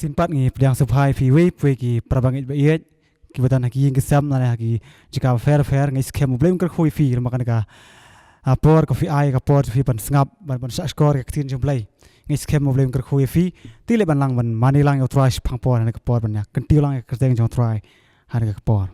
xin bắt nghỉ đang sập hai phi wave về kỳ prabang it bait kỳ batan haki yang kesam nana haki jika fair ngai C M Umlong kan khoi phi makan ka por ka phi ai ka por phi pan ngap ban score ka tin U Blei ngai C M Umlong kan khoi phi tile ban lang ban mani lang U Trai phang por na ka por ban ya kan ti lang ka teng jong try han ka por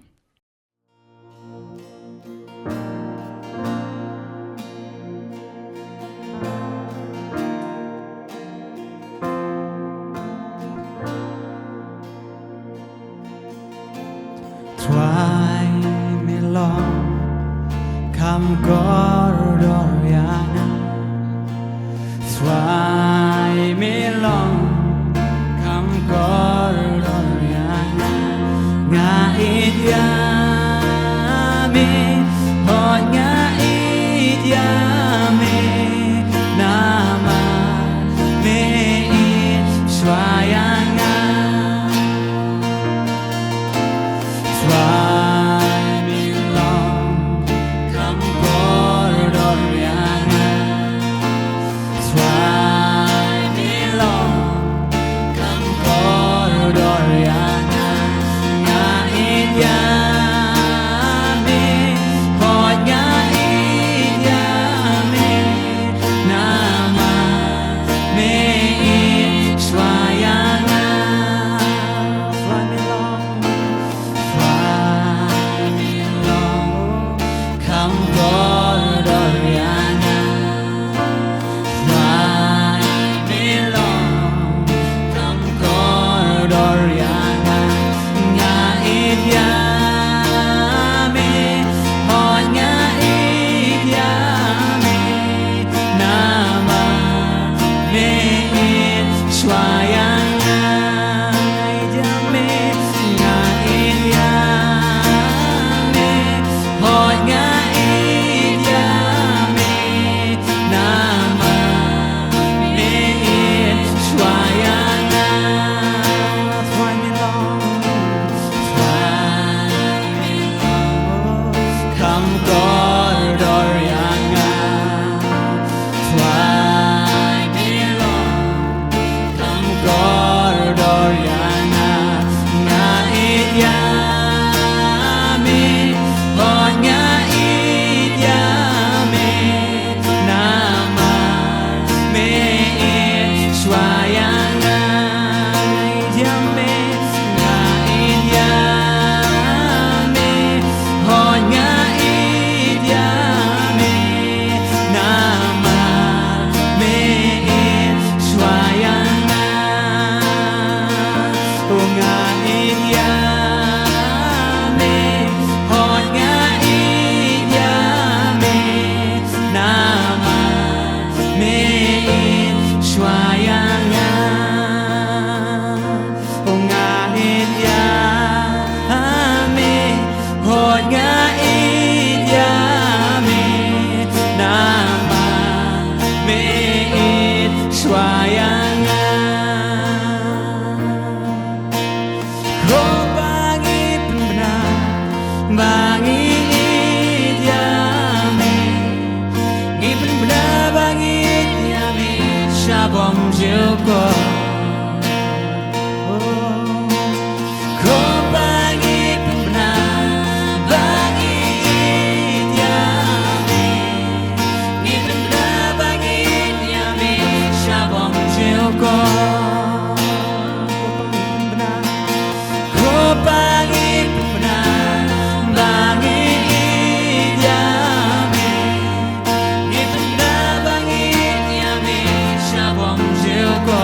Try me long, come Gordoriana. Try me long, come Gordoriana. Ngait yami, hot ngait yami, nama me it swayanga. Try me long, come Gordoriana. Try me long, come Gordoriana. Ngait yami, hot ngait yami, nama me it swayana. Try me long. Come Gordoriana. Try me long, come Gordoriana. Ngait yami, hot ngait yami, nama me it swayana. Ngait yami, ngait yami, hot ngait yami, nama me it swayana. Try me long, come Gordoriana. Try me long, come Gordoriana. Ngait yami, hot ngait yami, nama me it swayana. Ngait yami, ngait yami, hot ngait yami, nama me it swayana. Oh ngait yami, hot ngait yami, nama me it swayana. Oh ngait yami, hot ngait yami, nama me it swayana. Kau bangit benar, bangit yami, ngipin benar bangit yami, syabom juga. Kau bangit benar, bangit yami, ngipin benar bangit yami, syabom juga. Kau bangit benar, bangit yami, ngipin benar bangit yami, syabom juga.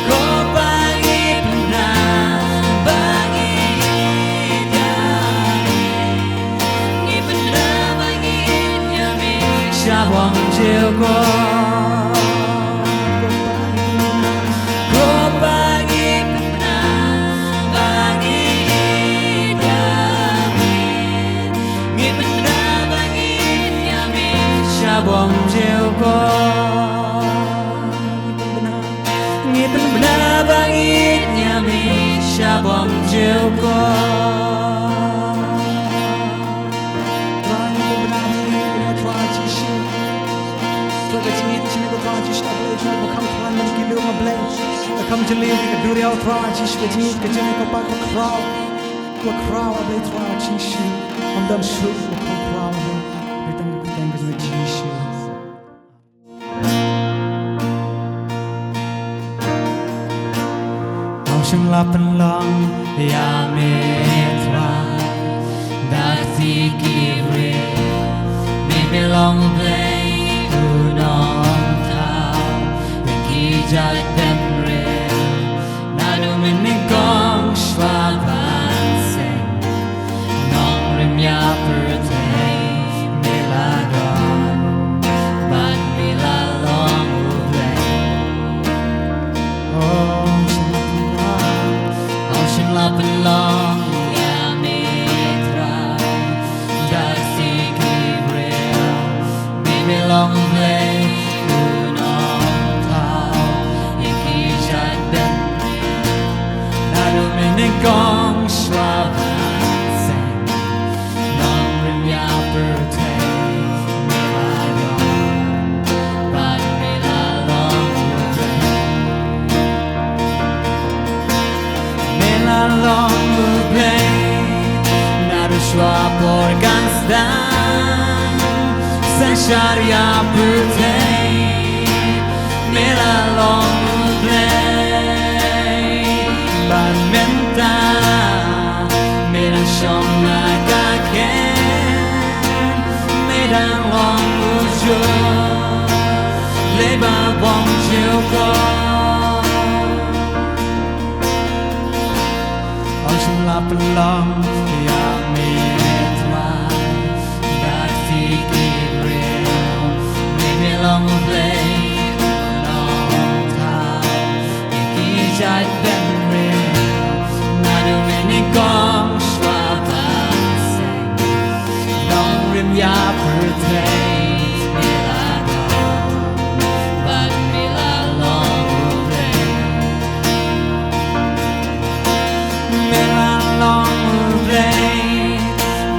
Kau bangit benar, bangit yami, ngipin benar bangit yami, syabom juga. Kau bangit benar, bangit yami, ngipin benar bangit yami, syabom juga. Ngipin benar bangit yami, syabom juga. Ngipin benar bangit yami, syabom juga. chân liu cái đu reo tra chi cái gì cái chân cái ba cái crowd ở đây tra chi shuh ông đâm shuh cái crowd cái tăng cái gì chi shuh ông sinh lập bên lòng ya mê trai đã thi kỳ me long play non thao bên kia trái đêm rê na du mình đi gong xóa van sen nong rem ya per thay me la don ban me la long U Blei ocean lap and long ya me try just me long play non thao những khi trái đêm na du mình đi gong xóa van sen nong rem ya per thay me la don ban me la long U Blei me la long U Blei na du xóa por sdang Jaiaw me la long U Blei ban mynta me la shong na ka Kane me đang long U shuh lấy ba bóng chiều con ocean lap and long ya me long U Blei non thao những khi trái đêm rê na du mình đi gong xóa van sen nong rem ya per thay me la don ban me la long U Blei me la long U Blei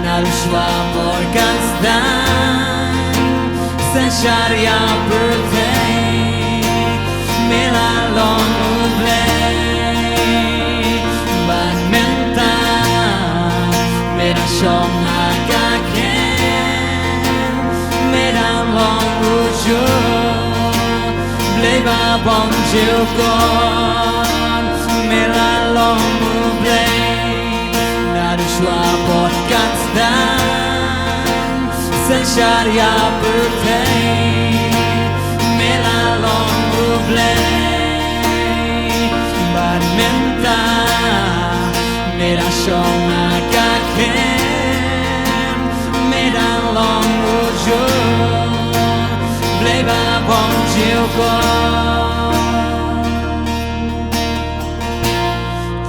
na du xóa por sdang Jaiaw me la long U Blei ban mynta me la shong na ka Kane me đang long U shuh lấy ba bóng chiều con me la long U Blei na du xóa por sdang Jaiaw me la long U Blei ban mynta me la shong na ka Kane me đang long U shuh lấy ba bóng chiều con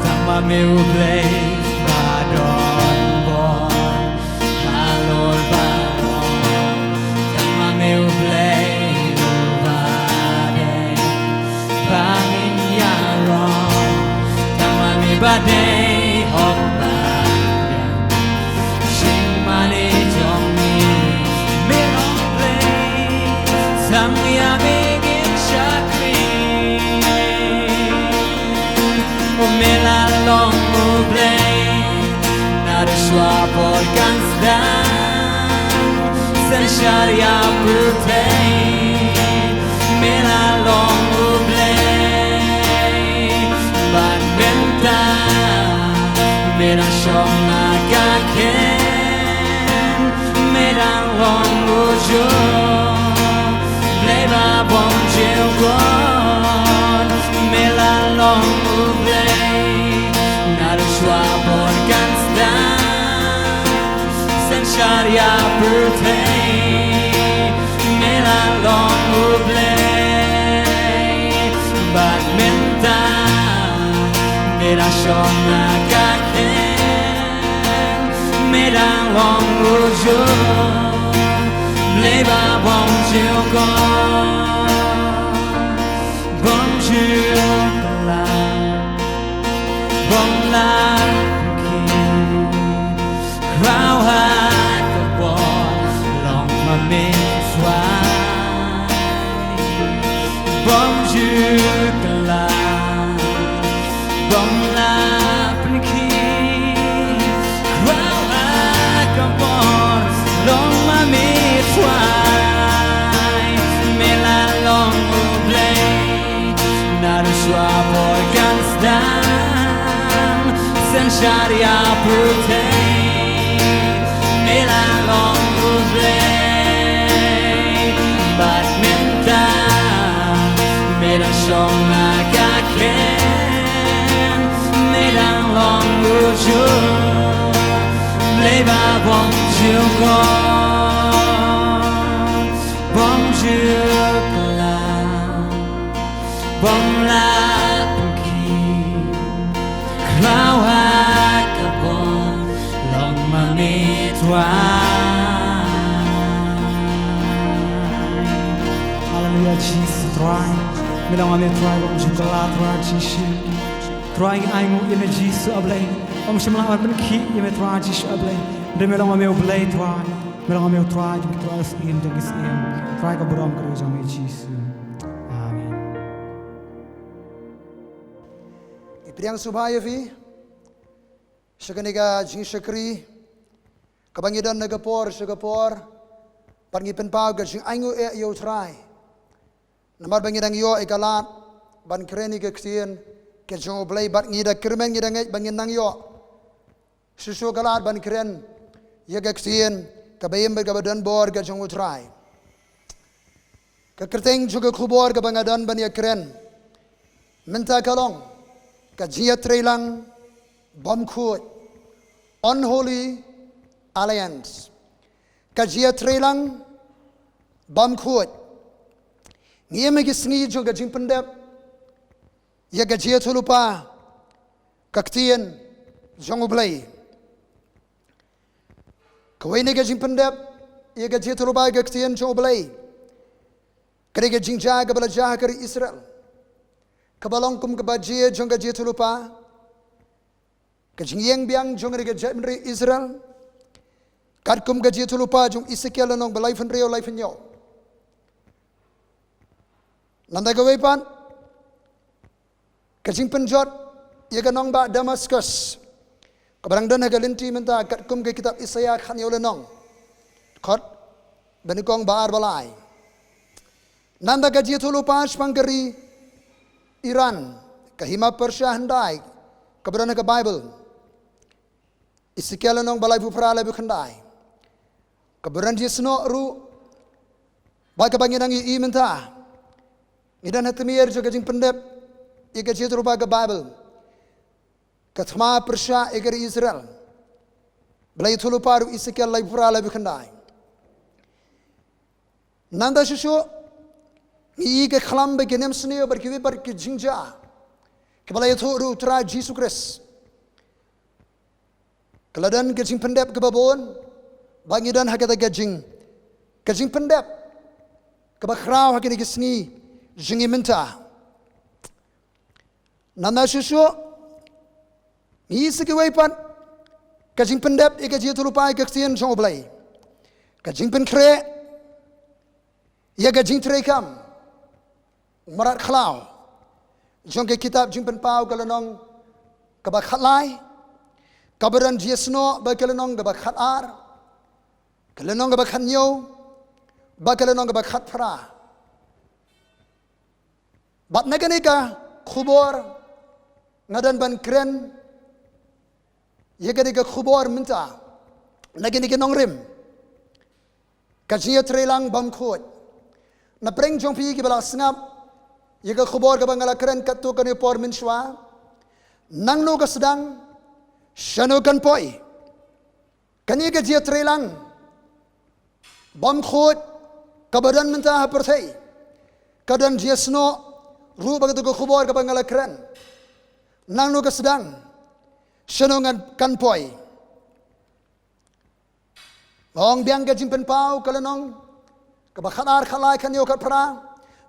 thằng mà me U Blei ba đòn bon ba lối ba me U Blei ba day học ba sinh ma đi trong mi me long play sang ya me gin shakri o me la long U Blei na du xóa por sdang Jaiaw me la long U Blei ban mynta me la shong na ka Kane me đang long U shuh lấy ba bóng chiều con me la long U Blei na du xóa por sdang Jaiaw me la long U Blei ban mynta me la shong na ka Kane me đang long U shuh lấy ba bóng chiều con bóng chiều bóng la crowd hát khubor lòng mà mê xoay bóng chiều Jaiaw Lumbatemon U Blei Bat mynta Medan sjunga Kane Medan lång U Blei bonjour bonjour bom la Hallelujah, Jesus, Trai. Milang ame Trai, bom jingla Trai, Jesus. Trai ai ngu ime Jesus ablay. Bom shimlang ame bnai, ime Trai, Jesus ablay. Demi milang ame U Blei Trai. Milang ame U Trai, jingduwai jingkit. Trai ka buram karo jang ame Jesus. Amen. Ipriang subhaya vi. Shakaniga jingshakri. Kabangidan nagapor, shagapor. Pangipen pau ga jing aingu U Trai. Namar bangidang yo ikalat ban kren ke ksien ke jong U Blei bat ngida kirmen ngida ngai bangin nang yo. Susu kalat ban kren ye ke ksien ka bayem ga badan bor ga jong U Trai. Ka kerteng juga khubor ga bangadan ban ye kren. Mynta kalong ka jingïatreilang bymkhuid unholy alliance. Ka jingïatreilang bymkhuid Ngiye gisngi jo ga jingpendep ya ga jingtulupa kaktien jong U Blei kawai ga jingpendep ya ga jingtulupa kaktien jong U Blei kare ga jingja ga balajah kari Israel kabalong kum ga bajie jong ga jingtulupa ka jingyeng biang jong ga jingpendep Israel kat kum ga jingtulupa jong Ezekiel nong balai fenreo lai fenyo Nanda gawai pan kajing penjot ia ganong ba Damascus kabarang dan hagalinti minta kat kum ke kitab Isaiah khanyo lenong kot benikong baar balai nanda gaji tulu pas pangkari Iran kahima Persia handai kabarang ke Bible Ezekiel lenong balai bupra lebu khandai kabarang dia seno ru ba kabanginang I minta Idan hatimir juga jing pendep ika jit rupa ke Bible kathma Persia ika Israel belai thulu paru Ezekiel lai pura lai bukandai nanda shuh ika khlem be kenem sneo berkiwi bar ke jingja ke belai thulu Trai Jesus Christ keladan ke jing pendep ke babon bangidan hakata ke jing pendep ke bakrau hakini ke sni jingi mynta nana shuh ni sekiwai pan ka jingpendep ika jingtulupa ka ksien jong U Blei ka jingpynkhreh ya ka jingtrai kham marat khlau jong ke kitab jingpenpau kalanong ka ba khatlai kabaran jiesno ba kalanong ka ba khatar kalanong ka ba khanyo ba kalanong ka ba khatphra Bat naganika khubor ngadan ban kren yaganika khubor mynta naganika nongrim ka jingïatreilang bymkhuid na preng jong pi ki bala snap yaga khubor ka bangala kren katu kan por min shwa Nangno ka sdang shano kan poi kani ka jingïatreilang bymkhuid kabadan mynta haperthei kadan jiesno Ru bagai tu khubor ke bangala kren, Nangno ke sdang, shano kan poi. Ong biang ke jingpenpau kalanong ke bakhalar khalai kanyo kat pra,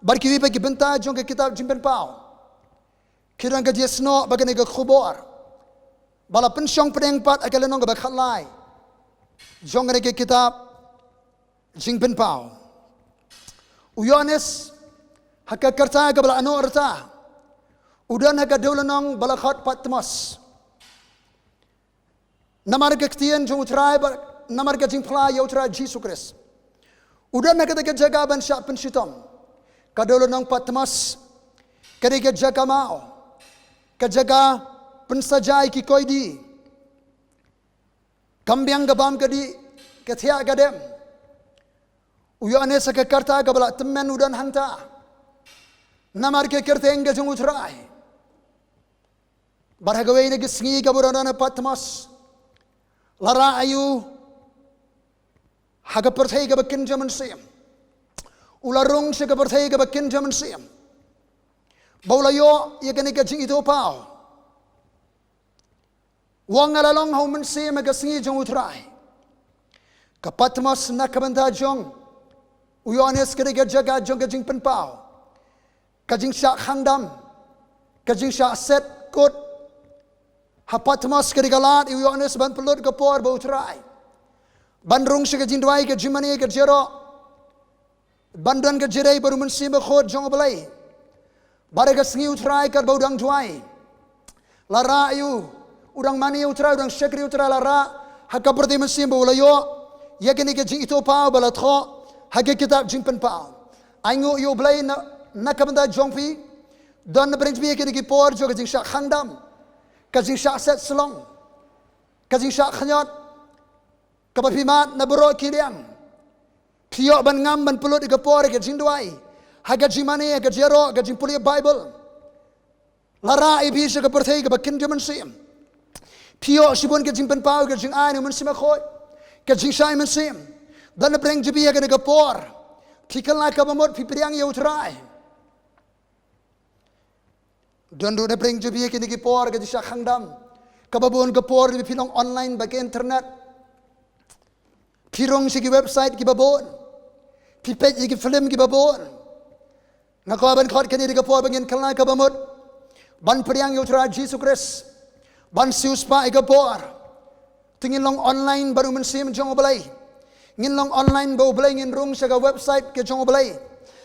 barkiwi pe ki benta jong ke kitab jingpenpau. Kirang ke jesno bagai ke khubor, bala pensyong pedeng pat akalanong ke bakhalai, jong ke kitab jingpenpau. Uyones Haka kerta ke bala anu erta udan haka deulanong bala khat patmos namar ke ktien jong U Trai namar ke jingpla U Trai Jesus Christ udan haka ke jaga ban syak penshitom ka deulanong patmos ke jaga mau ke jaga pensajai ki koidi Kambiang gabam kadi kethia gadem. Uyo ane sa kakarta kabala temen udan hanta. Namar ke kerteng ke jong U Trai. Barhagawai ne gisngi kaburana patmas. Lara ayu haga perthai ka bakin jaman siam. Ularong se ka perthai ka bakin jaman siam. Baulayo ye kani ka jing ito pao. Wang alalong hau men siam ka singi jong U Trai. Ka patmas na kabanta jong. Uyones kani ka jaga jong ka jing penpao. Ka jing syak hangdam. Ka jing syak set kot. Hapatmas kani ka lat uyones ban pelut ka por ba U Trai. Bandrung se ka jingduwai ka jimani ka jero. Bandan ka jirai baru men siam khod jong U Blei. Bare ka singi U Trai ka baudang duai. Lara ayu udang mani U Trai udang syakri U Trai lara haka berti men siam baulayo. Ya kani ka jing ito pao balat kho. Hagi kitab jingpen pao. Aingu U Blei na kabanda jongpi. Don na bring biya kini ki por jo ka jing syak hangdam. Ka jing syak set selong. Ka jing syak khyndiat. Ka papimat na bero kiliang. Piyok ban ngam ban pelut ka por ka jingduwai. Haga jing mani ka jero ka jing puli Bible. Lara ibi se ka perthai ka bakin jaman siam. Piyok shibun ka jingpen pao ka jing ai man sima khoi. Ka jing syai man siam. Dan bring jibiya ka por. Tikal na ka bamot pipiriang U Trai. Dan do na bring jibiya ka por ka jisyak hangdam. Kababon ka por di pinong online bagi internet. Pirong si ki website ki babon. Pipet ki film ki babon. Ngakaban khot kani ka por bangin kalna ka bamot. Ban priang U Trai Jesus Christ. Ban siuspa ka por. Tingin long online baru mensim jong U Blei. Ngin long online ba U Blei ngin rung sa ka website ke jong U Blei.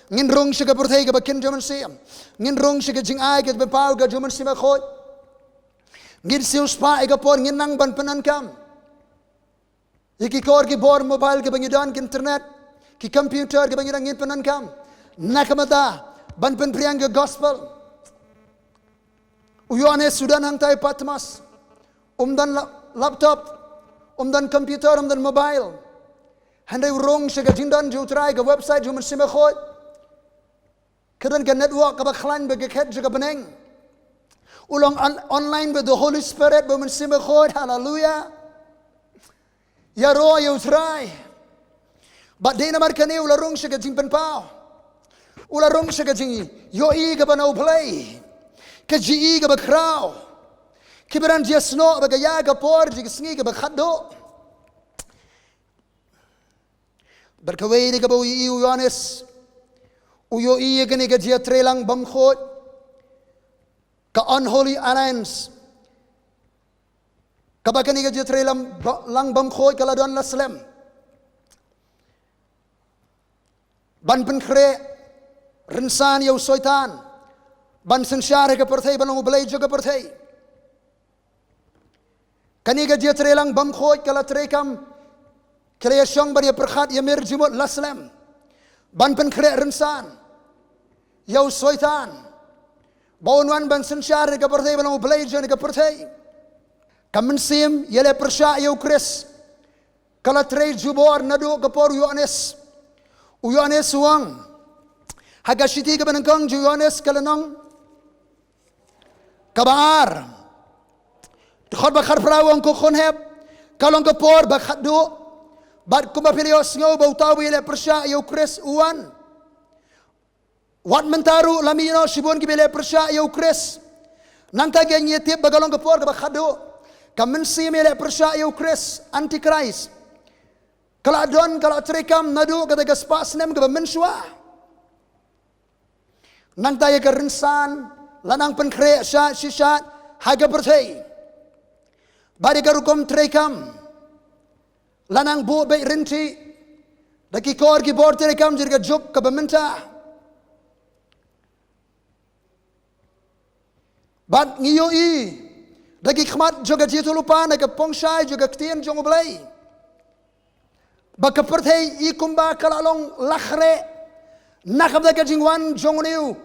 Ngin rung sa ka perthai ka bakin jaman siam. Ngin rung sa ka jing ai ka bepau ka jaman siam khoi. Ngin sius pa ka por ngin nang ban penan kam. Iki kor ki bor mobile ka bangidan ki internet. Ki computer ka bangidan ngin penan kam. Nakamata ban pen priang ka gospel. Uyone sudan hang tay patmas. Dan laptop. Dan computer dan mobile. Handai urong sa ka jindan U Trai ka website juman sima khoi. Kadan ka network ka baklan ba ka khet ka beneng. Ulang online ba the Holy Spirit ba man sima khoi. Hallelujah. Ya ro U Trai. But di namar kani ularong sa ka jingpen pao. Ularong sa ka jing yoi ka ba na U Blei. Ka ji ka ba kraw. Kiberan dia sno ba ka ya ka por ji sngi ka ba khaddo. Berkawai ni ka ba U Yohanes. Uyo iya gani ka jingïatreilang bymkhuid. Ka unholy alliance. Ka ba kani ka jingïatreilang bymkhuid kala don la slem. Bynmkhuid rinsan yaw soitan. Ban sansyare ka perthai ban U Blei jo ka perthai. Kani ka jingïatreilang bymkhuid kala trekam. Kaya syong bari perkhat yamir jimut laslem. Bynmkhuid rinsan. Yaw soitan. Baunwan ban sansyare ka perthai ban U Blei jo ka perthai. Kamensim yele persya yaw Christ. Kala trei jubor nadu ka por Yohanes. Yohanes wang. Haga shiti ka banangkang Yohanes kalanong. Kabaar. Khot bakhar prawang ko khonheb. Kalong ka por bakhat do. Bat kumapilios ngaw bautaw yele persya yaw Christ uwan. Wat mentaru lamino shibun ki bele persya yaw Christ. Nang tageng yetip bagalong ka por ka bakhat do. Kamensim yele persya yaw Christ anti Christ. Kala don kala trekam nadu kata gaspa snem ka mensua. Nang tayo ka rinsan lanang bynmkhreh shishat haga perthai. Bari ka rukom trekam. Lanang bu bay rinti. Daki kor ki bor trekam jirga juk ka mynta. Bat ngiyo i. Daki khmat juga jitulupan ka pongshay juga ktien jong U Blei. Baka perthai i kumba kalalong lakhre. Nakab da jingwan jong niu.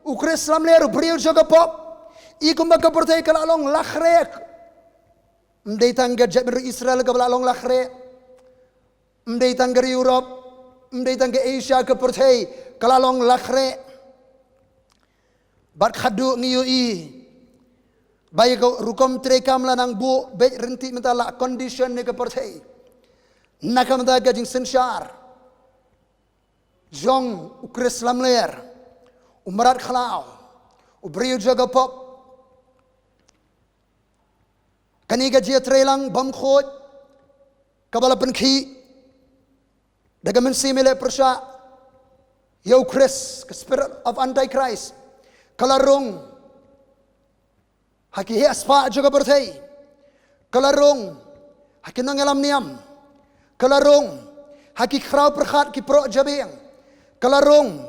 Ukris lam leru brio juga pop. I kumba ka perthai kalalong lakhre. mdei tangga jabir Israel ke belalong lakhre, mdei tangga Europe, mdei tangga Asia ke perthei kelalong lakhre, bat khadu ngiyui, bayi ko rukom trekam lanang bu, baik renti minta la condition ne ke perthei, nakam da gajing sensyar, jong ukris lamler, umrat khalau, ubriu jaga pop. Kani jingïatreilang bymkhuid kabala penkhi daga mensimile persya yau Christ, spirit of antichrist kalarung haki aspa juga berthei kalarung haki nangelam niam kalarung haki khrau perkhat ki pro jabing kalarung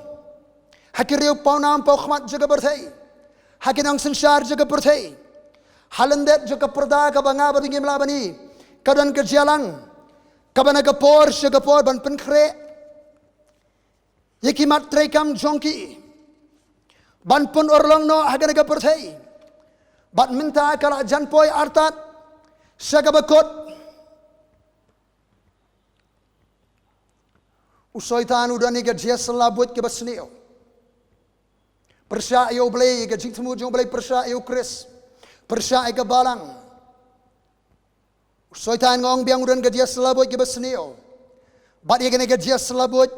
haki riu paunam pau khmat juga berthei haki nang sensyar juga berthei halendet juga perda ka banga badingim labani kadan ke jalang kabana ke por shagapor ban penkhre yekimat trekam jongki ban pun orlong no hagana ke perthei bat mynta kala janpoi artat shagabakot usoitan udani ke jes labut ke basnio persya U Blei ke jingtmu U Blei persya U Christ persya ke balang soitan ngong biang udan ke dia selabut ke besnio bat ye ke dia selabut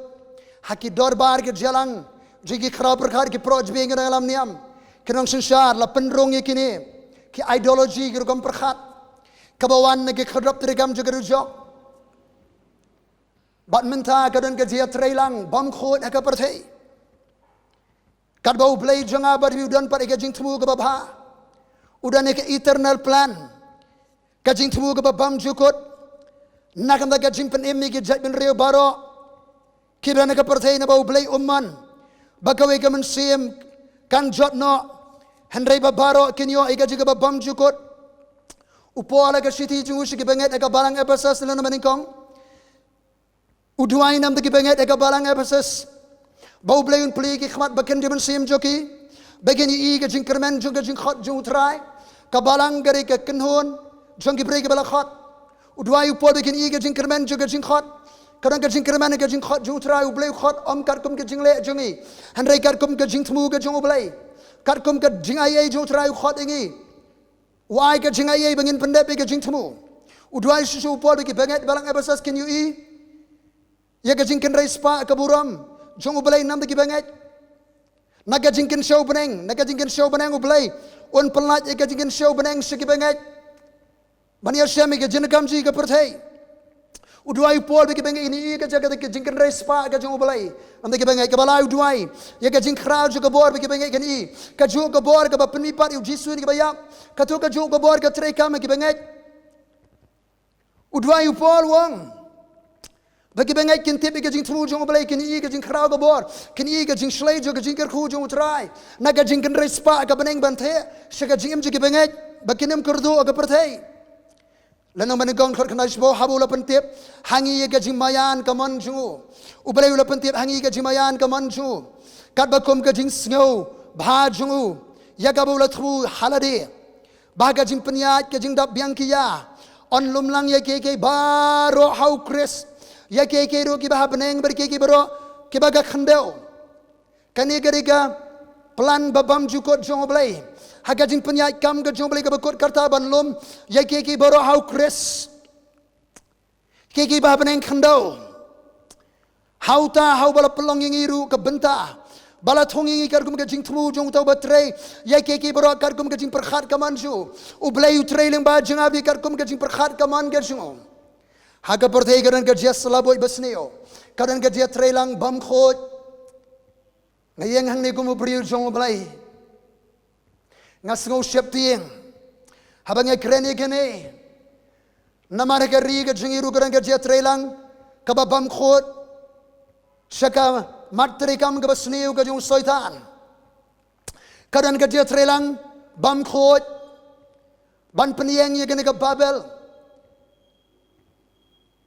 haki dorbar ke jalang jigi khrau perkhat ke proj bing dalam niam kenong sensyar la penrong ye kini ki ideologi ke kom perkhat kabawan ke khadrap tergam juga rujok bat mynta kadan ke jingïatreilang bymkhuid ke perthei kat bau Blei jonga bat udan pat ke jingtmu ke babha udah ke eternal plan kajing temu ke babam jukut nakam da kajing pen emi ke jat ben rio baro kirana ke perthei na bau Blei umman bagawe ke mensim kan jot no hendrai babaro kinyo ega juga babam jukut upo ala ke siti jungu shi ke benget ega balang epasas lana maningkong uduai nam de ke benget ega balang epasas bau Blei un pli ke khmat baken de mensim joki begini ke jing kren juga jingkit U Trai kabalang gari ke kenhun jong gibrei ke balakhat udwai upo begini ke jing kren juga jingkit kadang ke jing kren ke jingkit U Trai U Blei khat om karkum ke jingle jongi handrai karkum ke jingtmu ke jong U Blei karkum ke jingayai U Trai khat ingi wai ke jingayai bengin pendep ke jingtmu udwai shuh upo ke benget balang ebasas kin ui ya ke jing kenrai spa ke buram jong U Blei nam ke benget naga jingkin show beneng U Blei un pelat ega jingkin show beneng segi benget bania syami ke jenegam ji ke perthei udwai pol ke benget ini ke jaga ke jingkin respa ke jong U Blei am ke benget ke balai udwai ya ke jing crowd ke bor ke benget kan i ke ju ke bor ke penipat u jisu ke bayap ke tu ke ju ke bor ke trekam ke benget udwai pol wong bagi bengai kintip ke jing temu jong U Blei kini ke jing khrau ke bor kini ke jing shlei jo ke jing kerkhu jong U Trai naga jing kan respa ke beneng banthe shaga jing im ke bengai bakinim kurdu ke perthei lanang manegong khot khnai sbo habu la pentip hangi ke jing mayan ke man jungu U Blei la pentip hangi ke jing mayan ke man jungu kat bakum ke jing sngo bha jungu ya gabu la thu halade ba ke jing penyat ke jing dap biang khia on lumlang ya ke baro hau Christ ya ke ro ki bah beneng ber ke bro ke baga khandeu kani gariga plan babam jukot jong U Blei haga jing penyat kam ke jong U Blei ke bakot karta ban lum ya ke bro hau Chris ke bah beneng khandeu hauta hau bala pelong ngiru ke benta bala thongi karkum ke jing thmu jong tau batre ya ke bro karkum ke jing perkhat kamanju U Blei U Trai leng ba jangabi karkum ke jing perkhat kaman ke jong haga perthei kadan ke jes laboi besneo kadan ke jingïatreilang bymkhuid ngayeng hang ni kumu priu jong U Blei ngasngo shep tieng habang kren ikene namar ke ri ke jingiru kadan ke jingïatreilang ka bymkhuid shaka matri kam ke besneo ke jong soitan kadan ke jingïatreilang bymkhuid ban penieng ye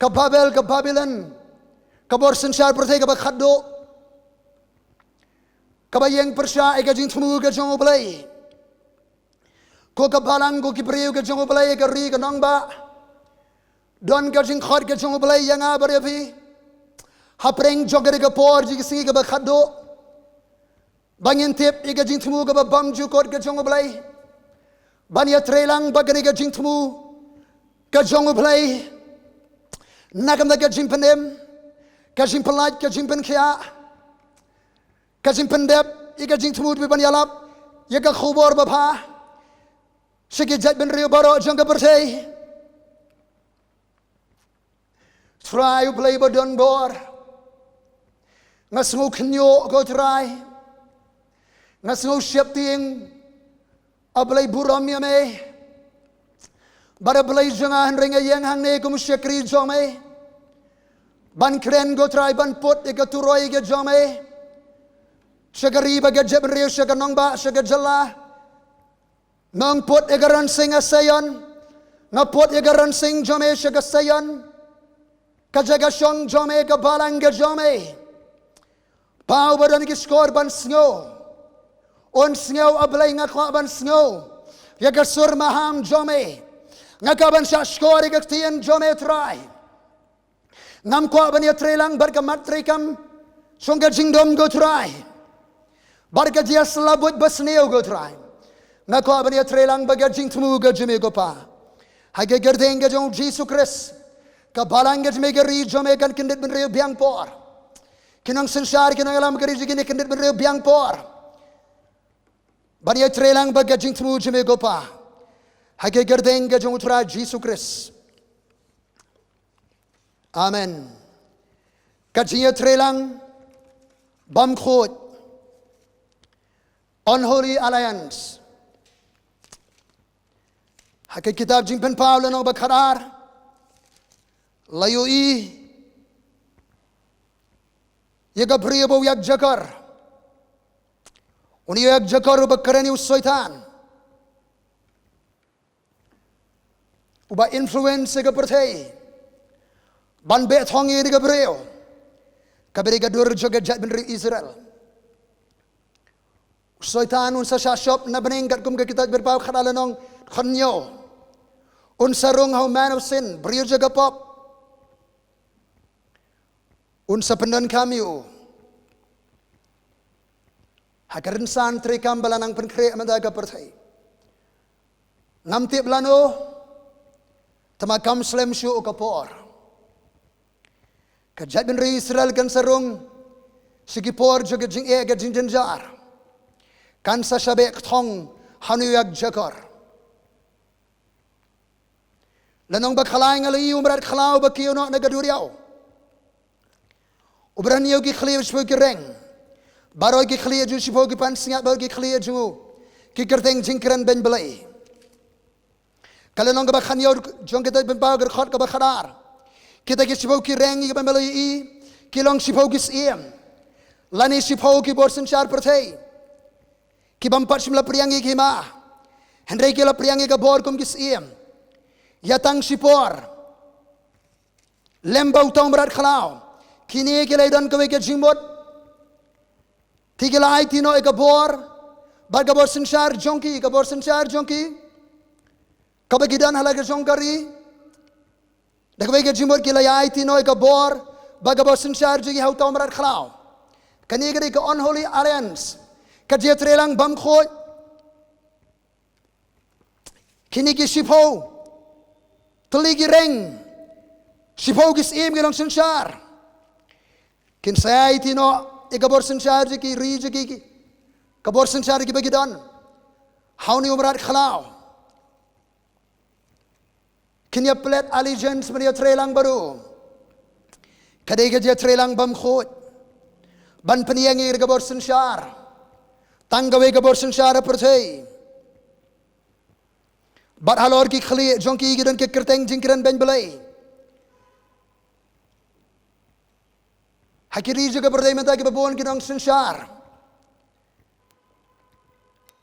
ke Babel ke Babylon ke bor sensyar perthei ke khaddo ke bayeng persya ke jing temu ke jong U Blei Ko ka balang ko ki priu ke jong Blei ke ri ke nong ba. Don ke jingkit ke jong Blei yang abar pi. Hapreng jogere ke por ji singi ke ba khado. Bangin tip ike jingtmu ke ba bam ju kot ke jong Blei. Banya trelang bagari ke jingtmu ke jong Blei. Nakam da ke jingpenem. Ke jingpynkhreh ke jingpynkhreh. Ke jingpendep ike jingtmu bi banyalap. Ike khubor ba pha. Sigi jat ben riu baro jong ke bertei. Try U Blei bodon bor. Ngasngu knyo go try. Ngasngu siap ting. U Blei buram ya me. Bara Blei jangan ringa yang hang ne kum syakri jome. Ban kren go try ban pot ika turoi ke jome. Syakari baga jab riu syakar nong ba syakar jala. Nong pot ika ran sing asayan. Nga pot ika ran sing jome syakar sayan. Kajaga syong jome ka balang ke jome. Pau badan ki skor ban sngo. On sngo U Blei ngakwa ban sngo. Yaga sur maham jome. Ngakaban sa skor ika tiyan jome try. Ngam kwa ban jingïatreilang barka matrikam. Songga jingdom go try. Barka dia selabut basneo go try. Ngakwa ban jingïatreilang baga jingtmu go jome go pa. Haga gerdeng ga jong Jesus Christ. Kabalang ga jome gari jome kan kendit ben riu biang por. Kinang sensar kinang alam gari jigini kendit ben riu biang por. Ban jingïatreilang baga jingtmu jome go pa. Haga gerdeng ga jong U Trai Jesus Christ. Amen. Ka jingïatreilang bymkhuid. Unholy Alliance. Haga kitab jingpen Paulo no bakharar. Layui. Yaga priyo yak jakar. Uni yak jakar bakarani usoitan. Uba influence ga pertei. Ban bet hongi ga priyo. Kabiri ga dur joga jat benri Israel. Usoitan unsa syashop na beningkat kum ga kitab berpau khadalanong khanyo. Unsa rong how man of sin priyo jaga pop. Unsa pendon kami hakarin san trikam balanang bnai mendaga pertai ngam tip lano tamakam slem shuh khubor kajat ben Israel kan sarung sigipor juga jing ga jingdenjar kan sa shabe thong hanuyak jakar lanong bakhalay ngali umrat khlaw bakiyo no nagaduriyaw Ubraniyo ki khlia shibun ki reng. Baro ki khlia ju shibun ki pan singat baro ki khlia ju ki kerteng jingkren ben Blei. Kalau nong ka bakhanyo jong kita ben pau khot ka bakhadar. Kita ki shibun ki reng ki ben Blei I ki long shibun ki CM. Lani shibun ki borsen char pertei. Ki bampat shimla priyangi ki ma. Hendrai ki la priyangi ka bor kum ki CM. Yatang shipor. Lembau tong berat khalau. Kini kelai don kau ikat jimbot, tiga lai tino ikat bor, bar kabor sensar jongki, kabor sensar jongki, kau bagi dan halak jongkari, dah kau ikat jimbot kelai ai tino ikat bor, bar kabor sensar jongki hau tau merat khalau, kini ikat ikat unholy alliance, ka jingïatreilang bymkhuid, kini ki shipho, teligi reng, shipho kis im gelong sensar. Kin saya itino ikabor sensar ki rij ki kabor sensar ki bagidan hauni umrat khalau kin ya pledge allegiance ban jingïatreilang baru kadai ka jingïatreilang bymkhuid ban peniangi kabor sensar tanggawe kabor sensar pertei bat halor ki khli jongki gidan ke kerteng jingkren ben Blei Hakiri juga berdaya minta ke babon kinong sensar.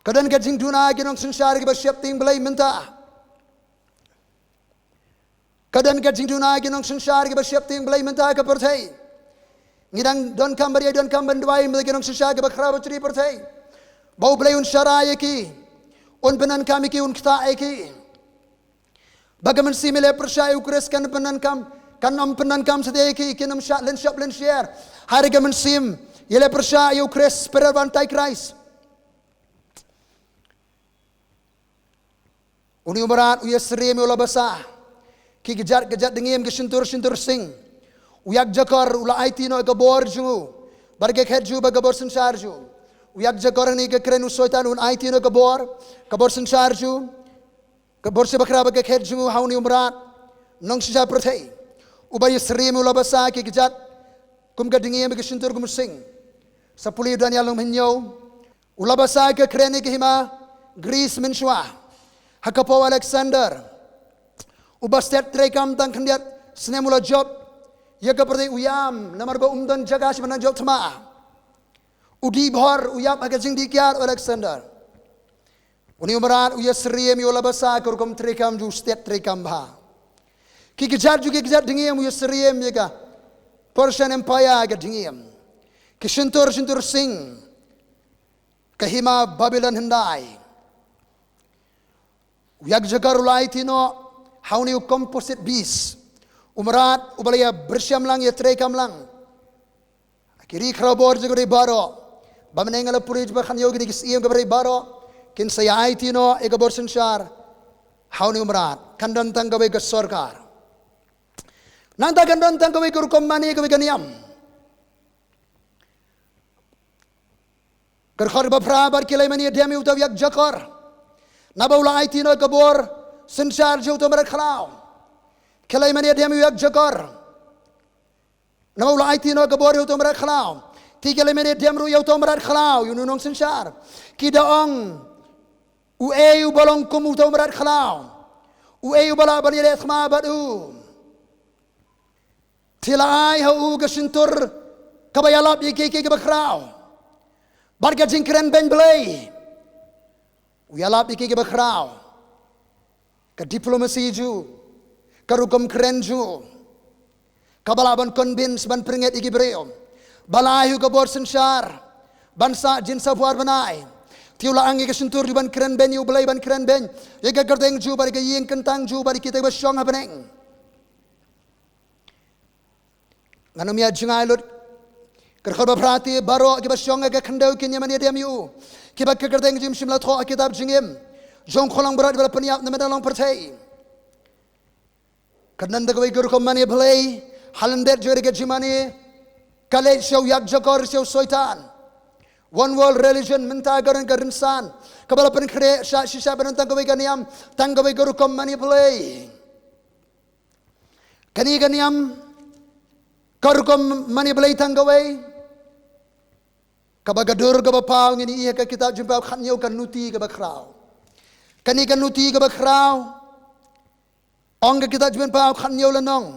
Kadan ka jingduwai kinong sensar ke bersiap ting Blei minta. Kadan ka jingduwai kinong sensar ke bersiap ting Blei minta ke pertei. Ngidang don kambaria don kamban duai minta kinong sensar ke berkharab ceri pertei. Bau Blei un syaraya ki. On penan kami ki un kita eki. Bagaimana simile percaya Ukris kan penan kam kan am penan kam sedaya ki kinam syak len share. Hari gamen sim ile percaya Ukris perbantai Christ. Uni umarat uya seri ula basah. Ki gejat dengim ke sentur sing. Uyak jakar ula IT no ke bor jungu. Barge kheju ba gabor sensar ju. Uyak jakar ni ke kren usoitan un IT no ke bor sensar ju. Ke bor se bakra ba ke kheju hauni umarat nong sisa perthai. Ubay seri ula basah ki gejat kum ke dengim ke sentur kum sing. Sapuli dan yalong hinyo. Ula basah ke kren ni ke hima Greece min shua. Hakapaw Alexander. Ubastet trekam tang khyndiat snemula job. Ya keperti uyam namar ba umdan jaga sebenarnya job tama. Udi bhor uyam aga jingdikiat Alexander. Uni umarat uya seriem yola basa kurkum trekam ju stet trekam bha. Ki kejar juga kejar dengiem uya seriem yaga. Persian Empire aga dengiem. Ki sentur sing. Kahima Babylon hendai. Uyak jagar ulai tino hauni composite beast. Umarat ubalaya bersyam lang ya trekam lang. Kiri khrabor jagore baro. Bamenengala puri jba khan yogi kis iem gabre baro. Kin saya IT no ega borsen shar. Hauni umarat kandan tang gawe ke sarkar. Nanta kandan tang gawe ke rukom mani gawe ganiam. Kerkhar bapra bar kilai mani demi utaw yak jakar. Nabaula IT no gabor sensar jo to marat khalau. Kelai mani dia miyak jakar. Nama ulah IT no gabor yo to marat khalau. Ti kelai mani dia mru yo to marat khalau. Yu nunong sensar. Kidaong u balong kum to marat khalau. U bala bani le khma badu. Tilai ha ga sentur kabayalap ye ke bakrau. Barga jingkren U Blei. Uyalap ye ke bakrau. Ka diplomasi ju. Karukum kren ju. Kabalaban convince ban peringat igi breom. Balayu kabor sensar. Bansa jin sabuar bnai. Tiula angi ke sentur ban kren ben U Blei ban kren ben. Yega gerdeng ju bari ke ying kentang ju bari kita basyong habeneng. Nganumia jingai lut. Kerkhol baprati baro ke basyong ke khendau kinya mani diam yu. Kiba ke gerdeng jim simla tho kitab jingim. Jong kholang berat bala peniap na medalong pertai. Kanan da gawai guru mani Blei halandet jori ke jimani kale show yak jakor show soitan one world religion mynta garan garinsan kabala bnai shisha banan tang gawai ganiam tang gawai guru mani Blei kani ganiam guru mani Blei tang gawai kabagadur kabapau ngini iya ka kitab jumpa khanyo kan nuti kabakrau kani kan nuti kabakrau Ong kita jumen pau khan yo lenong.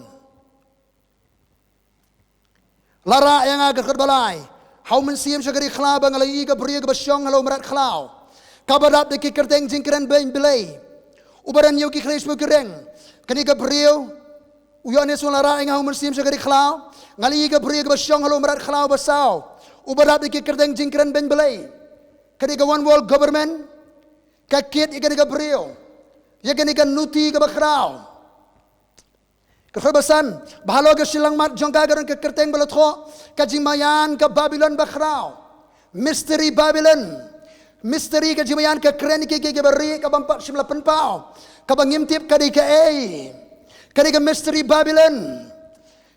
Lara yang agak kerbalai. Hau mensiam syagari khla bang alai ga bria ga basyong halo merat khlau. Kabarap de kikerteng jingkren U Blei. Ubaran yo ki khlesh bu kereng. Kani ga brio uyane sun lara yang hau mensiam syagari khlau. Ngali ga bria ga basyong halo merat khlau basau. Ubarap de kikerteng jingkren U Blei. Kani ga one world government. Kakit ikani ga brio. Ya kani ga nuti ga bakrau. Kekhbasan bahalo ke silang mat jongka garan ke kerteng balotho kajimayan ke Babylon bakrau mystery Babylon mystery kajimayan ke kren ke beri ka bampak simla penpau ka bangimtip kadi ke mystery Babylon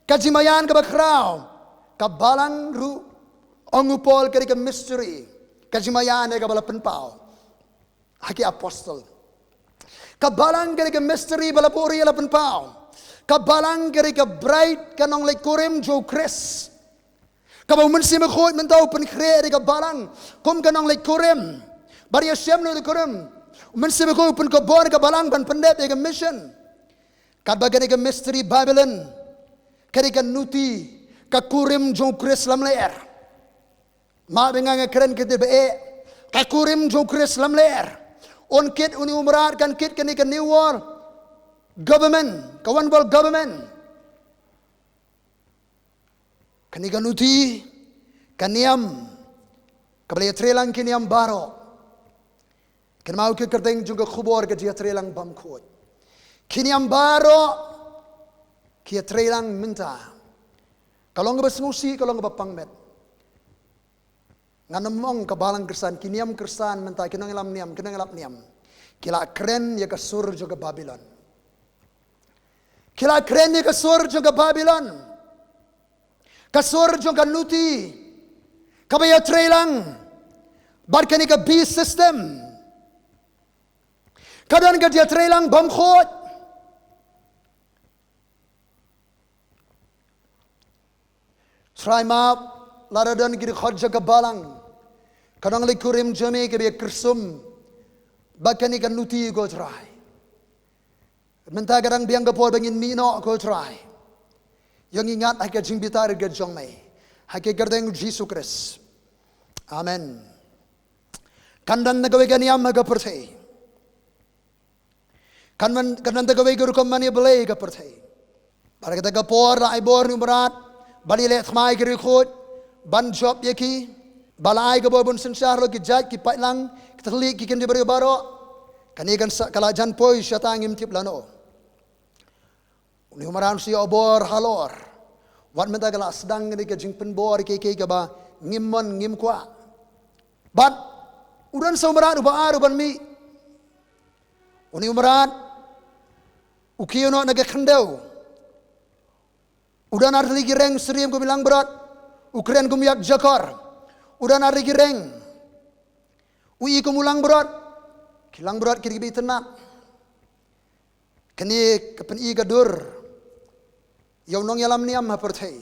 kajimayan ke bakrau ka balang ru ongupol kadi ke mystery kajimayan ke bala penpau haki apostle ka balang kadi ke mystery bala puri la penpau kabalang kari ka bright kanong like kurim jo Chris. Kabaw mensi bymkhuid mentau bnai di kabalang kum kanong like kurim. Bari asyam no di kurim. Mensi bymkhuid khubor kabalang ban pendet di mission. Kabagan di mystery Babylon. Kari ka nuti ka kurim jo Chris lam leer. Ma bengang kren kete be ka kurim jo Chris lam leer. On kit uni umrat kan kit kani ka new war. Government, kawan world government. Kani kanuti, kaniam, kabali trelang kiniam baro. Ken mau ke kerteng juga khubor ke jingïatreilang bymkhuid. Kiniam baro jingïatreilang mynta. Kalau nggak bersengusi, kalau nggak berpangmet. Nganamong kabalang kersan, kiniam kersan mynta, kinang elam niam. Kila kren ya kasur juga Babylon. Kila kren ya kasur juga Babylon. Kasur juga nuti. Kabaya jingïatreilang. Barkani ka beast system. Kadang ka jingïatreilang bymkhuid. Try map laradan giri khadja ka balang. Kadang likurim jame ke biya kersum. Bakani ka nuti go try. Menta kadang biang kapor bangin mino go try. Yang ingat hake jingbitar ke jong mai. Hake gardeng Jesus Christ. Amen. Kandan nagaway ganiyam magapertay. Kandan nagaway gurukom mani Blei gapertay. Para kita kapor na ibor numerat, bali let khmai giri khut, ban job yaki, balai gabor bun sensar lo ki jat ki patlang, kita li ki kendi bari baro, kanikan kalajan poi syatang imtip lano. Uni umaran si obor halor, wat menta kala sdang ni ke jingpenbor ke kaba ngimon ngimkwa. But udan sa umaran uban mi. Uni umaran ukiyo no nagakhandaw. Udan arli gireng sriem ko bilang berat. Ukren gumiyak jakar. Udan arli gireng. Ui ko mulang berat. Kilang berat kiri tenak. Kani kapan i gadur. Yaw nong yalam niam hapertay.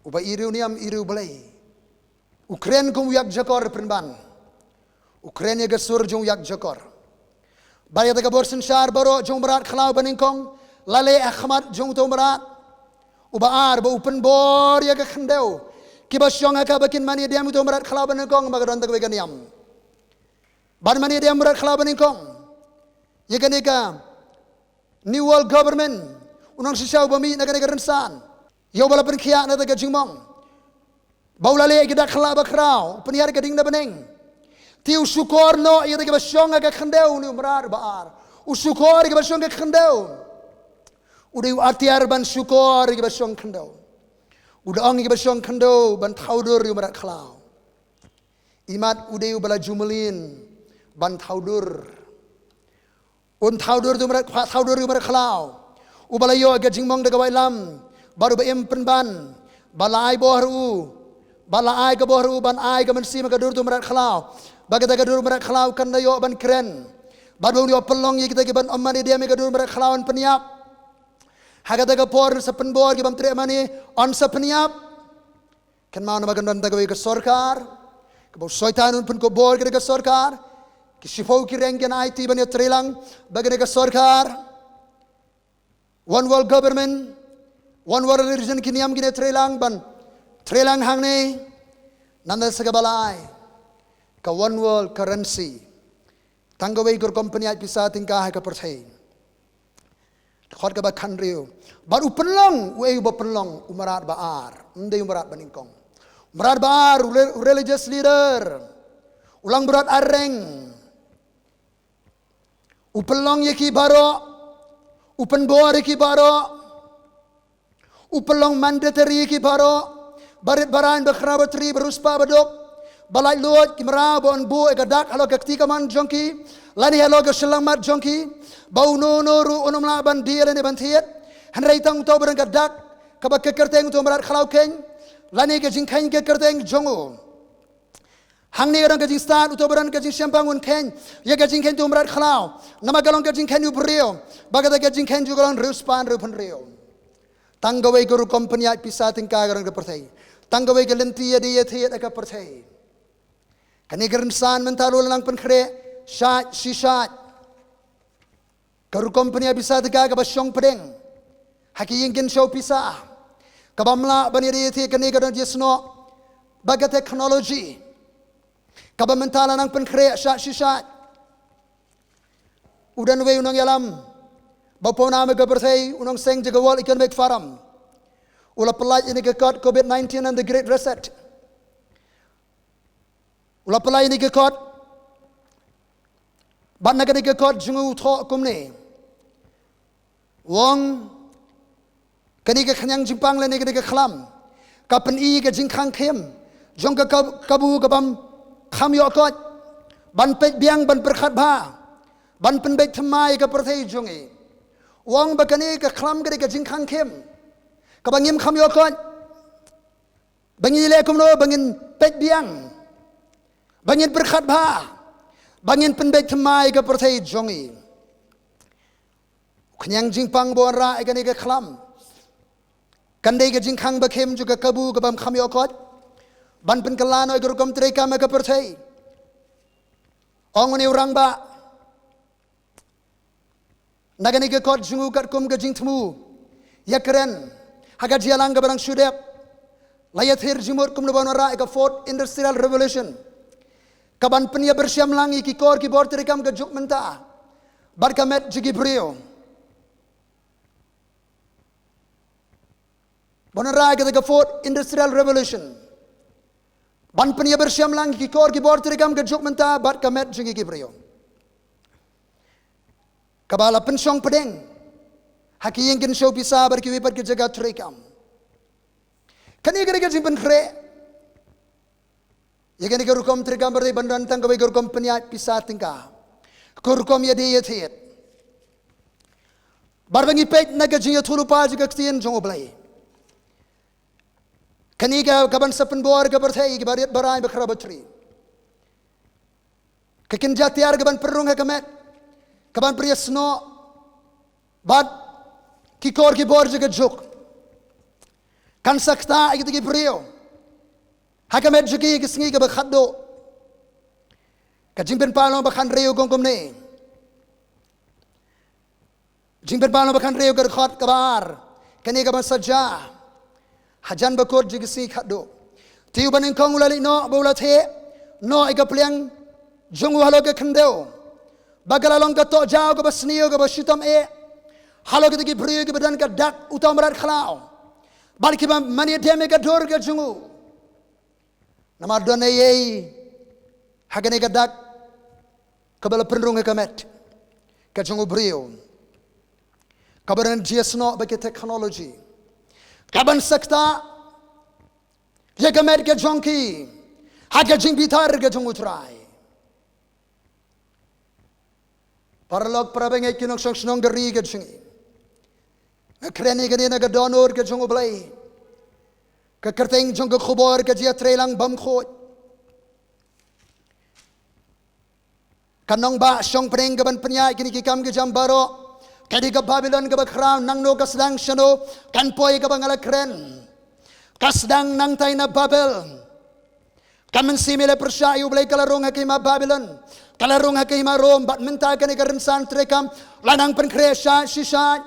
Uba iriu niam iriu Blei. Ukren gumiyak jakar penban. Ukren ya gasur jong yak jakar. Baya taga borsen syar baro jong berat khalau baningkong. Lale akhmat jong to berat. Ubaar ba upen bor ya ga khandeu. Kiba syong ka bakin mani diam to berat khalau baningkong magaron taga beganiam. Ban mani diam berat khalau baningkong. Ya ganika New World Government unang sisyaw bami na ganika rensan. Yaw balapan khia na taga jingmong. Baulale gidak khala bakrao penihar gading na baneng. Tiu syukor no ia taga basyong aga khandeu ni umrar baar. Usyukor ga basyong ga khandeu. Udah artiar ban syukor ga basyong khandeu. Udah ang ga basyong khandeu ban thaudur umrat khalau. Imat udah bala jumelin ban thaudur. Un thaudur umrat khalau. Ubala yo ga jingmong daga wailam baru ba penban balai bohru balai ga bohru ban ai ga mensi magadur umrat khalau. Bagai gadur merak khalau kan yo ban kren. Baru yo pelong ye kita ban omani dia me gadur merak khalauan peniap. Haga daga por sepenbor gibam tre mani on sepeniap. Kan mau na bagan daga ke sorkar. Ke bau syaitanun pun ko bor ke sorkar. Ke sifau ki reng kan IT ban jingïatreilang bagai ke sorkar. One world government, one world religion kiniam jingïatreilang ban jingteng hangne nanda sagabalai. Ka one world currency. Tanggaway gur company at pisa tingkah ka percay. Khot ka ba kanriu. Baru penlong, uwe ba penlong umarat baar. Hindi umarat baningkong. Umarat baar religious leader. Ulang berat areng. Upelong yaki baro. Upen bor yaki baro. Upelong mandatory yaki baro. Barit baran bakrabatri beruspa badok. Balai luat kimera bon bu egadak halo ketika man jongki lani halo ke selamat jongki bau no ru onom la ban dia lani ban thiet han reitang to berang gadak kaba ke kerteng to merat khalau keng lani ke jingkhain ke kerteng jongo hangni orang ke jingstan to berang ke jing shampangun keng ye ke jingkhain to merat khalau nama galong ke jingkhain yu brio bagada ke jingkhain ju galong ruspan ru rio tanggawai guru company at pisa tingka garang ke perthai tanggawai ke lenti dia thiet ka perthai kani gerensan mentalo lang penkhre syat shishat karu company bisa tega ka basyong pedeng haki yingkin show pisa kabamla bani riti kani gadon jesno baga teknologi kabamantala nang penkhre syat shishat udan we unang yalam bapona me gaberthai unang seng jagawal economic forum ula pelaj ini ke COVID-19 and the great reset. Ula pelai ni kekot ban na kani ka kot jungu tho kumne wong kani ka khanyang jimpang le ni kani ka khlam ka pen I ka jingkhang khem jong ka kabu ka bam kham yo kot ban pet biang ban perkhat ba ban pen bet thamai ka perthei jong e wong ba kani ka khlam kani ka jingkhang khem ka bangim kham yo kot bangin le kumno bangin pet biang bangin perkhat ba bangin pen bet thamai ka perthei jong e khanyang jingpang bon ra e kani ka khlam kan dei ka jingkhang ba khem ju ka kabu ka bam kham yo kot ban pen kalan oi guru kom tre ka ma ka perthei ong ni urang ba nagani ka kot jungu kat kum ka jingthmu ya kren haga Jaiaw ka barang shudep layat hir jumur kum no ra ka fourth industrial revolution kaban pen ya bersiam langi ki kor ki bor tre kam ka juk mynta bar kamet jigi brio bonara ka fourth industrial revolution ban penia bersiam lang ki kor ki bor trigam ke juk mynta bat kamet jingi ki brio kabala pensong pedeng haki yang kin show pisa bar ki wipat ki jaga trigam kani gere ke jingpynkhreh ye kani ke rukom trigam bar bandan tang ke rukom penia pisa tingka rukom ye de ye thet bar bangi pet na ke jingi thulu pa ji ke tien jong U Blei kani ka kaban sapen bor ka berthei ki barit barai bakra batri kakin jatiar kaban perung ha kamet kaban priya sno bad ki kor ki bor jaga juk kan sakta ikit ki priyo ha kamet juki ki sngi ka bakhaddo ka jingpen palong bakhan reo gong komne jingpen palong bakhan reo ka khot kabar kani ka ban sajja hajan bakor jigisi khaddo tiu banin kong ulali no bola the no ika pliang jungu halo ke khandeo bagala long ka to jao ka basnio ka basitam e halo ke ki brio ke badan ka dak utamrat khlao bal ki mani deme ka dor ka jungu nama done ye hagane ka dak ka bala penrung ka met ka jungu brio kabaran jiasno ba ke technology kaban sakta ye kamet ke jongki haga jingbitar ke jong U Trai paralog prabenge kinok song snong geri ke jingi kren ke na ke dohnud ke jong U Blei ke kerteng jong ke khubor ke jingïatreilang bymkhuid kanong ba song preng ke ban penyai kini ki kam ke jambaro kadi ka Babylon ka bakhram Nangno ka sdang shano kan poi ka bangala kren ka sdang nang tay na Babel kamen simile persya U Blei kalarong hakima Babylon kalarong hakima Rome bat mynta ka ni karensan trekam lanang bnai shuh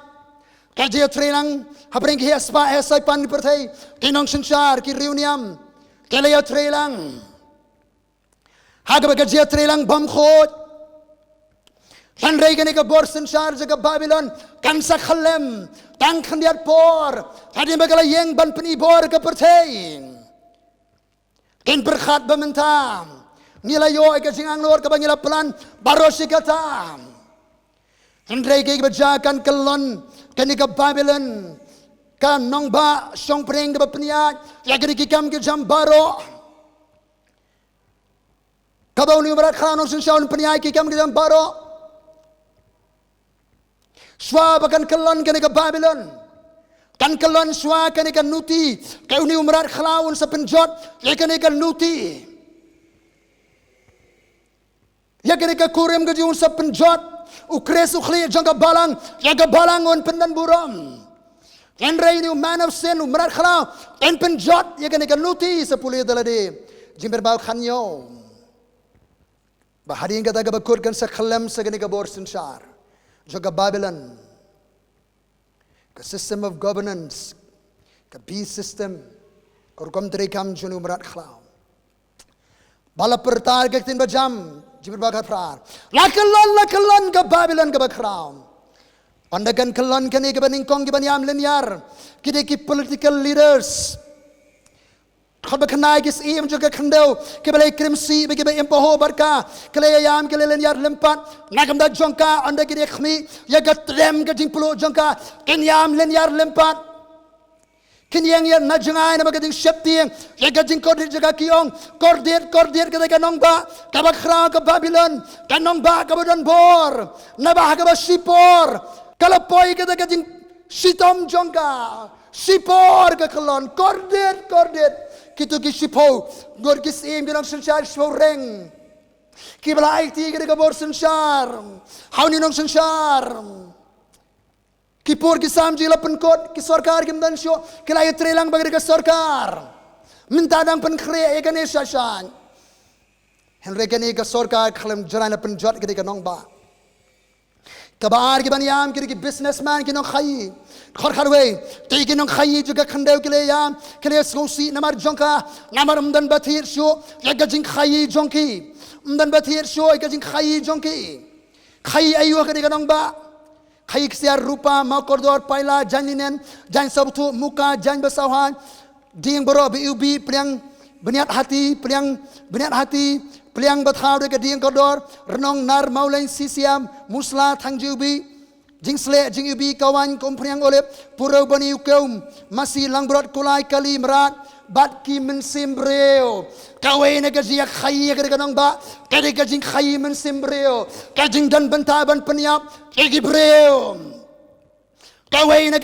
ka jingïatreilang habring khia spa esai pan perthei kinong sansar ki reuniam jingïatreilang haga ka jingïatreilang bymkhuid kan rei kani ka bor sansar jaga Babylon kan sa khlem tang khyndiat por kadi bagala yeng ban peni bor ka perthei ken berkhat bamenta nila yo ka jingang lor ka bangila plan barosikata kan rei ke bajakan kelon kani ka Babylon kan nong ba song preng ka penia ya kani ki kam ke jambaro kabaw ni barat khanon sansar penia ki kam ke jambaro Swa bakan kelon kani ka Babylon kan kelon swa kani ka nuti kau ni umrat khlaun sa penjot ya kani ka nuti ya kani ka kurem ka jiun sa penjot ukres ukhli jangka balang ya ka balang on pendan buram kan rei ni man of sin umrat khlau en penjot ya kani ka nuti sa puli dalade jimber bau khanyo ba Hadien kata ka bakur kan sa khlem sa kani ka bor sansar jaga Babylon ka system of governance ka peace system korkom tre kam junu marat khlau bala pertar ka tin bajam jibir bagat prar lakalon ka Babylon ka bakhram pandagan kalon kani ka baning kong ki banyam linyar kide ki political leaders khot bakhnai kis im juga khandeu ke balai krimsi bagi ba empoho barka kele yam kele len yar lempat nagam da jongka anda ki khmi ya gatrem ga jingplo jongka ken yam len yar lempat ken yang ya na jangai na bagading sheptieng ya ga jingkod jaga kiong kordet ka nong ba ka bakhra ka Babylon ka nong ba ka bodon bor na ba ka ba shipor kalapoi ka jing shitom jongka shipor ka kalon kordet Kitu ki shipo, God ki sim ki nong sanshar shipo reng. Ki bala IT ki gabor sanshar. Hauni nong sanshar. Ki pur ki sam jila penkot ki sarkar ki mdan syo ki jingïatreilang bagi ka sarkar. Minta dang bymkhuid ka ne shashan. Henry ka ne ka sarkar khlem jarana penjot ki ka nong ba. Kabar ki banyam ki businessman ki nong khai. Khorkharwe tiki nong khai juga khandeu kile yam kile skosi namar jongka namar mdan bathir sho yaga jing khai jongki mdan bathir sho yaga jing khai jongki khai ayu ka nong ba khai ksiar rupa ma kordor paila janinen jan sabtu muka jan basawan ding boro bi priang beniat hati priang bathau de ding kordor renong nar maulain sisiam musla thangjubi jingsle jingubi kawan kompriang oleh purau bani ukum masih langbrot kulai kali merat bat ki mensimbreo kawai na gajia khai ka nong ba kade gajing khai mensimbreo kajing dan bentaban peniap kegi breo kawai na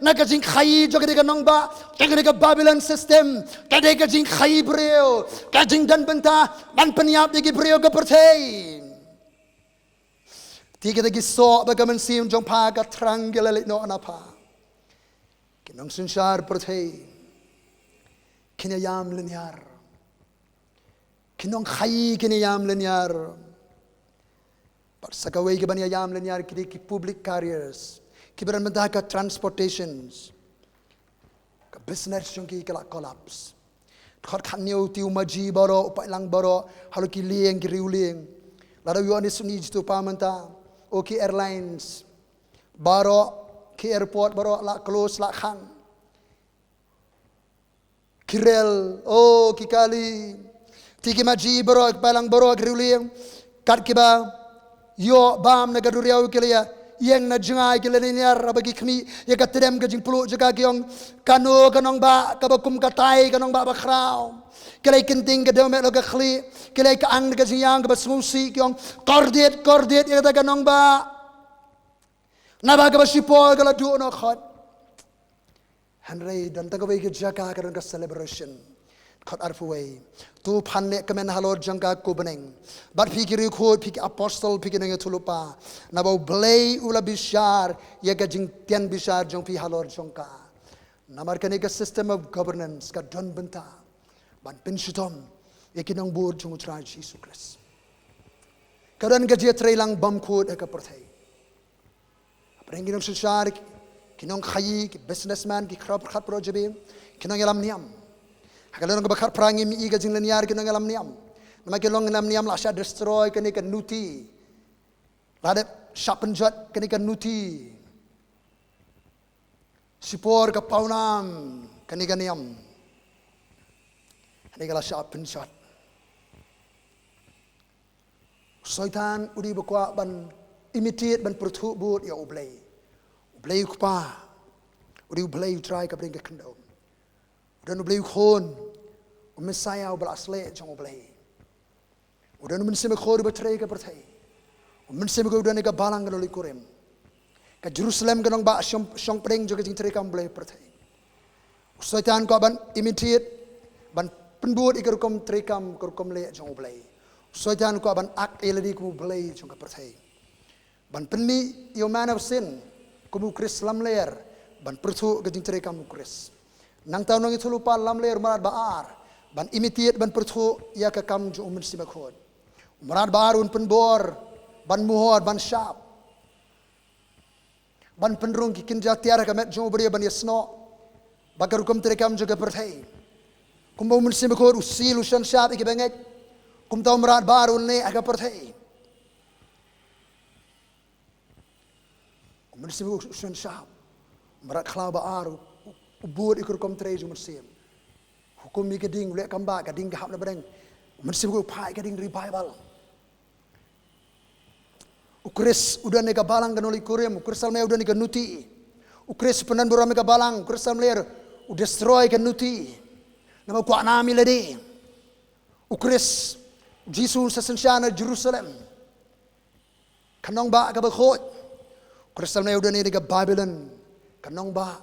gajing khai joga ka nong ba kade ka Babylon system kade gajing khai breo kajing dan benta ban peniap kegi breo ka perthei Tiga lagi sok bagaimana sim jong pa ka trang gelalik no anapa. Kinong sunshar perthei. Kinayam linyar. Kinong khai kinayam linyar. Parsakaway ke banya yam linyar kini ki public carriers. Kiberan mentah ka transportations. Ka business jong ki kala collapse. Khot khanyo tiu maji baro upai lang baro halu ki lieng ki riuling. Lada yo ni suni jitu pamanta. Oki airlines baro ki airport baro la close la khang kirel ki kali tiki maji baro palang baro griuliang kat kiba yo bam na gaduriau kelia yang na jangai keleniar bagi kami ya katrem ka jingplo jaga gyong kano kanong ba kabakum katai kanong ba bakrao kelai kenting ka dome lo ka khli kelai ka ang ka jiyang ka basmusi kyong kordet ya ta kanong ba na ba ka basipo ka la du no khot hanrei dan ta ka wei ka jaga ka celebration khot arfuwei tu phanne kamen halor jangka ko beneng bat fikiri khot fik apostle fikiring thulupa na ba blei ula bishar ya ka jing tian bishar jong fi halor jongka namar kane ka system of governance ka don benta ban penshitom ekinong bur jong U Trai Jesus Christ kadan ka jingïatreilang bymkhuid ka perthei aprengi nong shar kinong khai ki businessman ki khrap khat projebe kinong yalam niam Hakalong bakar perangi mi iga jing leniar kinong alam niam. Nama kilong alam niam la sha destroy kini kan nuti. Ladep shapenjat kini kan nuti. Sipor ka paunam kini kan niam. Kini kala shapenjat. Syaitan udi bakwa ban imitate ban pertu bud ya U Blei. U Blei kupa. Udi U Blei U Trai ka bring ka kendo. Dan U Blei khon Messiah belasle jong U Blei. Udan mensim khor betrei ka perthei. Mensim ko udan ka balang ka likurem. Ka Jerusalem ka nong ba syong preng jo ka jing trei ka U Blei perthei. Syaitan ko ban imitate ban penbuat ikar kom trei kam kom le jong U Blei. Syaitan ko ban ak eladi ku U Blei jong ka perthei. Ban penmi yo man of sin ko mu Christ lam ler ban perthu ka jing trei kam Christ. Nang tahu nang itu lupa lam ler marat baar ban imitate ban perthu ya ka kam jo umen simakhod marat baar un penbor ban muhor ban syap ban penrung ki kinja tiara ka met jo beri ban yasno bakar kum terekam jo ka perthei kum umen simakhod usil usan syap iki bengek kum tahu marat baar un ne ka perthei umen simakhod usan syap marat khla baar ubur ikur kom trei jo mersim hukum mi keding lek kamba keding gahap na badeng mesti ko pai keding revival ukris udah nega balang kanoli kurem ukris salme udah nega nuti ukris penan bora mega balang ukris salmer udah destroy kan nuti nama kuat nami lede ukris Jesus sesensiana Jerusalem kanong ba ka bakhot ukris salme udah nega Babylon kanong ba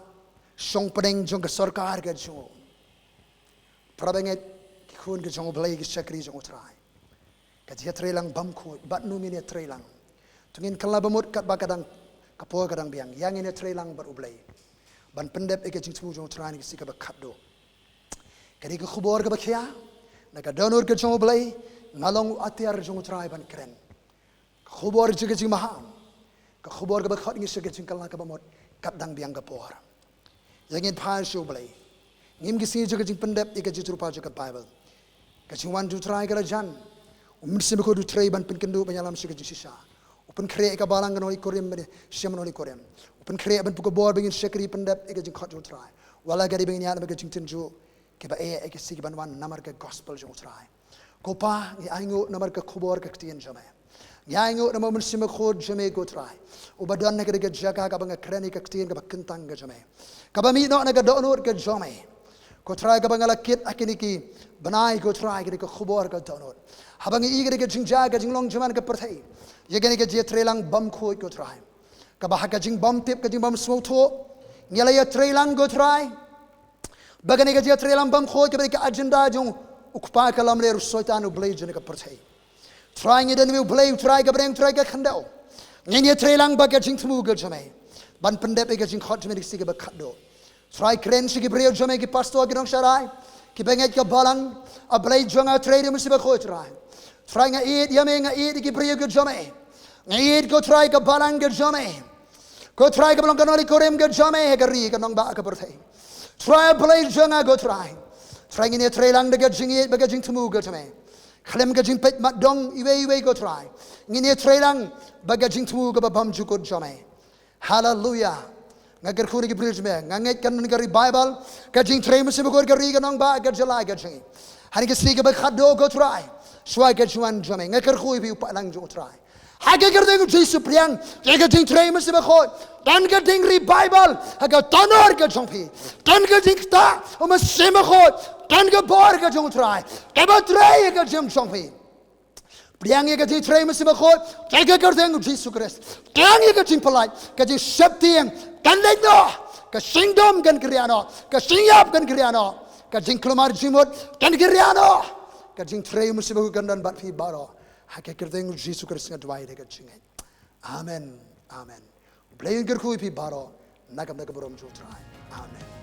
song pedeng jong ke sarkar ke jong prabenget khun ke jong blai ke chakri jong utrai ka jingïatreilang bymkhuid bat nu mi jingïatreilang tungin kala bamut kat bakadang kapo kadang biang yang ini jingïatreilang bar U Blei ban pendep eke jingtu jong utrai ni sika bakado kadi ke khubor ke khia na ka dohnud ke jong U Blei ngalong atiar jong utrai ban kren khubor juga jing maham ka khubor ke bakhot ni sika jing kala ka bamut kat dang biang kapor yang in phai U Blei ngim gisi juga jing pendep eke jing rupa juga Bible ka jing wan U Trai ka jan umsim ko U Trai ban penkendu banyalam sika jing sisa bnai ka balang kanoli korem bene shemanoli korem bnai ban puko bor bengin shekri pendep eke jing khot U Trai wala gadi bengin yana bege jing tenju ke ba eke sigi ban wan namar ke gospel U Trai kopa ngi aingo namar ke khubor ke ktien jame ngi aingo namar mensime khod jame U Trai ubadan ne ke jaga ka bang kren ke ktien ke ba kentang ke jame ka ba mi no ne ke dohnud ke jame U Trai ka bang lakit akini ki bnai U Trai ke khubor ke dohnud habang i ke jingja ke jinglong jaman ke perthai Yagani ke jingïatreilang bymkhuid U Trai. Kabah ke jing bom tip ke jing bom smoto. Ngela jingïatreilang U Trai. Bagani ke jingïatreilang bymkhuid ke agenda jong ukpa ke lam le rusoitan U Blei jene ke perthai. Trai ngi den U Blei U Trai ke breng trai ke khandau. Jingïatreilang ba ke jing tmu ke jame. Ban pendep ke jing khot jame ke ba khado. Trai kren si ke breu jame ke pastor ke dong sharai. Ki benget ke balang a Blei jonga trai de mesti ba khoi trai. Trai nga eat yame nga eat ki breu ke jame. Ngid ko try ka balang ke jame. Ko try ka balang kanoli korem ke jame ke ri ka nong ba ka perthai. Try play jonga go try. Try ngine jingïatreilang de ke jingit ba ke jingtmu ke jame. Khlem ke jingpet mat dong iwe go try. Ngine jingïatreilang ba ke jingtmu ke ba bam ju ko jame. Hallelujah. Ngager khuni ke bridge me nganget kan ke Bible ke jingtrei mesti ba ke ri ka nong ba ke jalai ke jingi. Hani ke sli ke ba khado go try. Swai ke juan jame ngager khui bi upalang jo try. Haga gerdeng Jesus priang, jaga ding trai mesti berkhot, dan ke ding revival, haga tonor ke jongpi, dan ke ding ta, mesti berkhot, dan ke bor ke jong trai, ke batrai ke jongpi. Priang ke ding trai mesti berkhot, jaga gerdeng Jesus Christ, priang ke ding polite, ke ding sheptiang, dan Nangno, ke singdom kan kriano, ke singyap kan kriano, ke ding kelomar jimut, kan kriano, ke ding trai mesti berkhot dan bat fi baro. Hake kerteng Jesus Christ ngadwai de kachingai. Amen. Amen. Blei ngir kui pi baro nagam nagaborom U Trai. Amen.